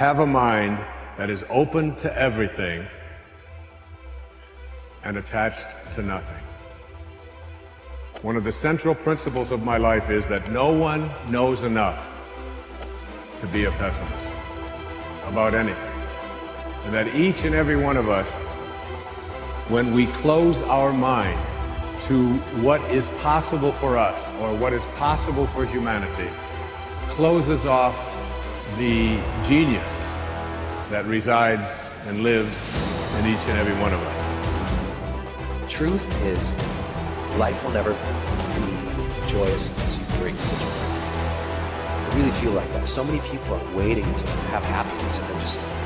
have a mind that is open to everything and attached to nothing. One of the central principles of my life is that no one knows enough to be a pessimist about anything. And that each and every one of us, when we close our mind to what is possible for us or what is possible for humanity, closes off the genius that resides and lives in each and every one of us. Truth is, life will never be joyous unless you bring the joy. I really feel like that. So many people are waiting to have happiness, and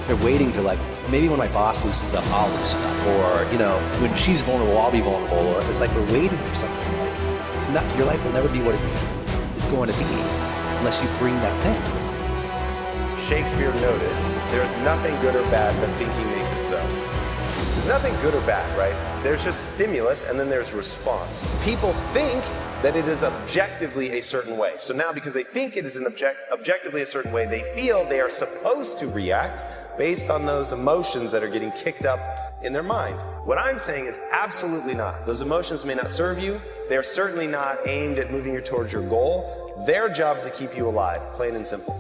they're waiting to, like, maybe when my boss loosens up, I'll loosen up, or, you know, when she's vulnerable, I'll be vulnerable, or it's like we're waiting for something. Like, it's not, your life will never be what it is going to be unless you bring that thing. Shakespeare noted, there's nothing good or bad, but thinking makes it so. There's nothing good or bad, right? There's just stimulus, and then there's response. People think that it is objectively a certain way. So now, because they think it is objectively a certain way, they feel they are supposed to react based on those emotions that are getting kicked up in their mind. What I'm saying is absolutely not. Those emotions may not serve you. They're certainly not aimed at moving you towards your goal. Their job is to keep you alive, plain and simple.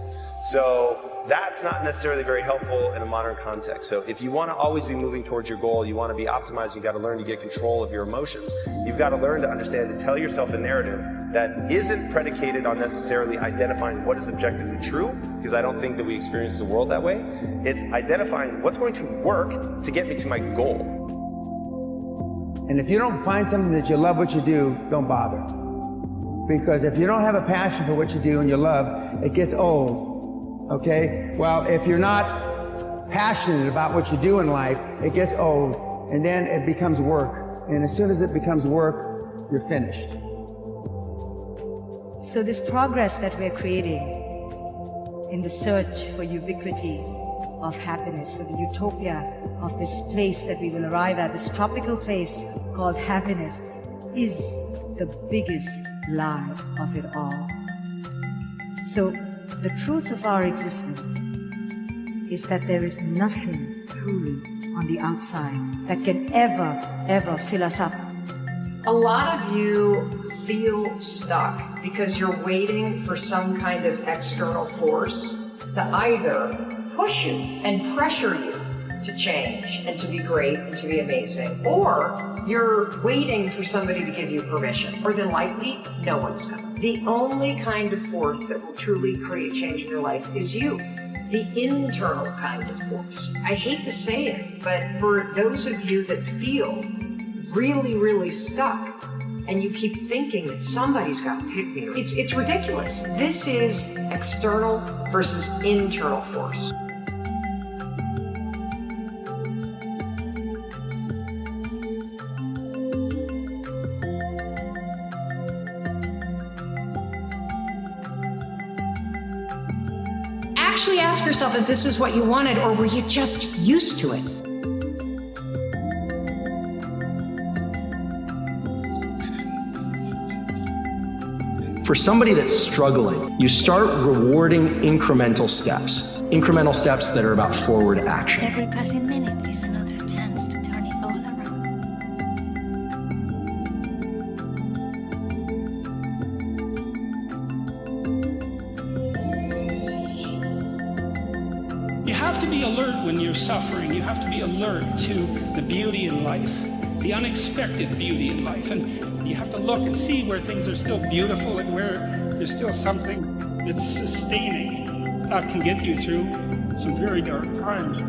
So that's not necessarily very helpful in a modern context. So if you want to always be moving towards your goal, you want to be optimized, you've got to learn to get control of your emotions. You've got to learn to understand and tell yourself a narrative that isn't predicated on necessarily identifying what is objectively true, because I don't think that we experience the world that way. It's identifying what's going to work to get me to my goal. And if you don't find something that you love what you do, don't bother. Because if you don't have a passion for what you do and you love, it gets old. Okay? Well, if you're not passionate about what you do in life, it gets old, and then it becomes work. And as soon as it becomes work, you're finished. So this progress that we're creating in the search for ubiquity of happiness, for the utopia of this place that we will arrive at, this tropical place called happiness, is the biggest lie of it all. So the truth of our existence is that there is nothing truly on the outside that can ever fill us up. A lot of you feel stuck because you're waiting for some kind of external force to either push you and pressure you to change and to be great and to be amazing, or you're waiting for somebody to give you permission. More than likely, no one's coming. The only kind of force that will truly create change in your life is you. The internal kind of force. I hate to say it, but for those of you that feel really, really stuck, and you keep thinking that somebody's got to pick me, it's ridiculous. This is external versus internal force. Actually ask yourself if this is what you wanted, or were you just used to it? For somebody that's struggling, you start rewarding incremental steps that are about forward action. Every passing minute is another chance to turn it all around. You have to be alert when you're suffering. You have to be alert to the beauty in life, the unexpected beauty in life. And you have to look and see where things are still beautiful and where there's still something that's sustaining that can get you through some very dark times.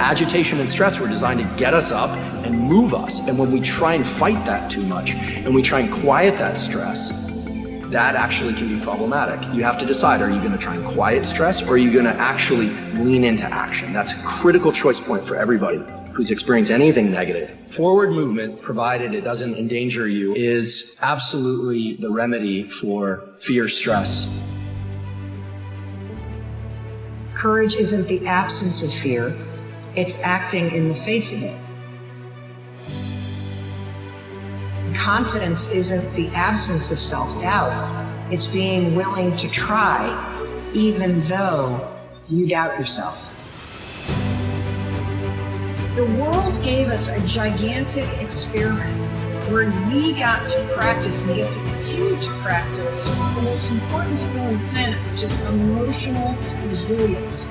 Agitation and stress were designed to get us up and move us. And when we try and fight that too much, and we try and quiet that stress, that actually can be problematic. You have to decide, are you going to try and quiet stress, or are you going to actually lean into action? That's a critical choice point for everybody who's experienced anything negative. Forward movement, provided it doesn't endanger you, is absolutely the remedy for fear, stress. Courage isn't the absence of fear, it's acting in the face of it. Confidence isn't the absence of self-doubt, It's being willing to try, even though you doubt yourself. The world gave us a gigantic experiment where we got to practice and get to continue to practice the most important skill on the planet, which is emotional resilience.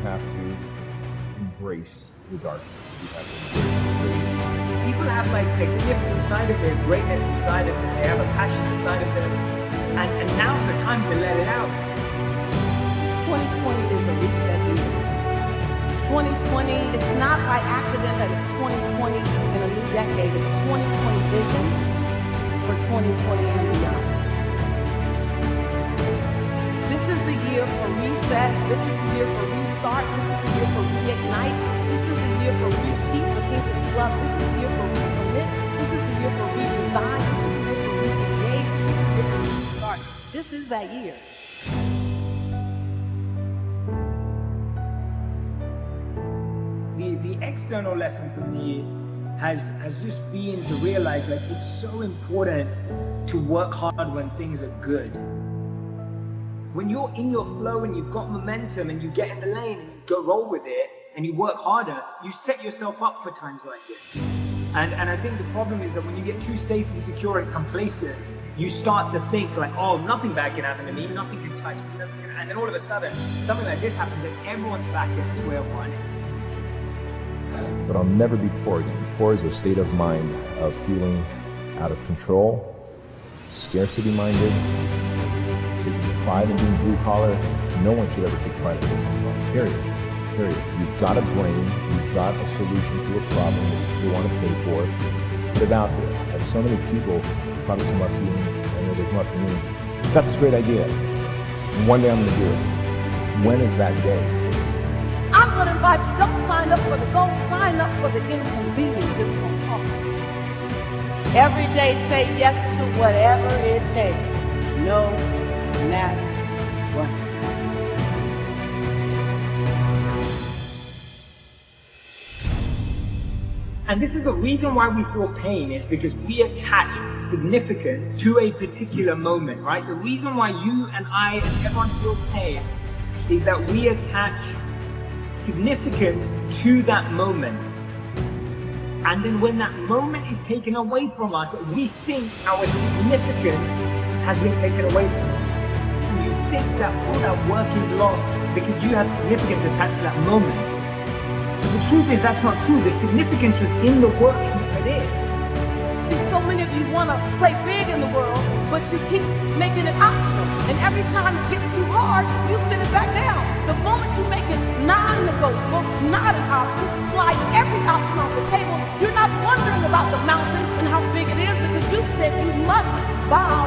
Have to embrace the darkness. You have to embrace people have like a gift inside of them, greatness inside of them, they have a passion inside of them, and now's the time to let it out. 2020 is a reset year. 2020, it's not by accident that it's 2020 and a new decade. It's 2020 vision for 2020 and beyond. This is the year for reset. This is the year for restart. This is the year for reignite. This is the year for repeat the things that you love. This is the year for recommit. This is the year for redesign. This is the year for re-engage. This is the year for restart. This is that year. The external lesson for me has just been to realize that it's so important to work hard when things are good. When you're in your flow and you've got momentum and you get in the lane and you go roll with it and you work harder, you set yourself up for times like this. And I think the problem is that when you get too safe and secure and complacent, you start to think like, oh, nothing bad can happen to me, nothing can touch me, and then all of a sudden, something like this happens and everyone's back at square one. But I'll never be poor again. Poor is a state of mind of feeling out of control, scarcity minded, taking pride in being blue collar. No one should ever take pride in being blue collar, period. You've got a brain, you've got a solution to a problem that you want to pay for, put it out there. Like so many people probably come up to you, and they come up to me, I've got this great idea, and one day I'm going to do it. When is that day? I'm going to invite you, don't sign up for the goal, sign up for the inconvenience it's going to cost you. Every day say yes to whatever it takes, no matter what. And this is the reason why we feel pain, is because we attach significance to a particular moment, right? The reason why you and I and everyone feel pain is that we attach significance to that moment. And then when that moment is taken away from us, we think our significance has been taken away from us. And you think that all that work is lost because you have significance attached to that moment. But the truth is that's not true. The significance was in the work you put in. See, so many of you want to play big in the world, but you keep making it optional. And every time it gets too hard, you sit it back down. The moment you make it non-negotiable, not an option, slide every option off the table, you're not wondering about the mountain and how big it is because you said you must bow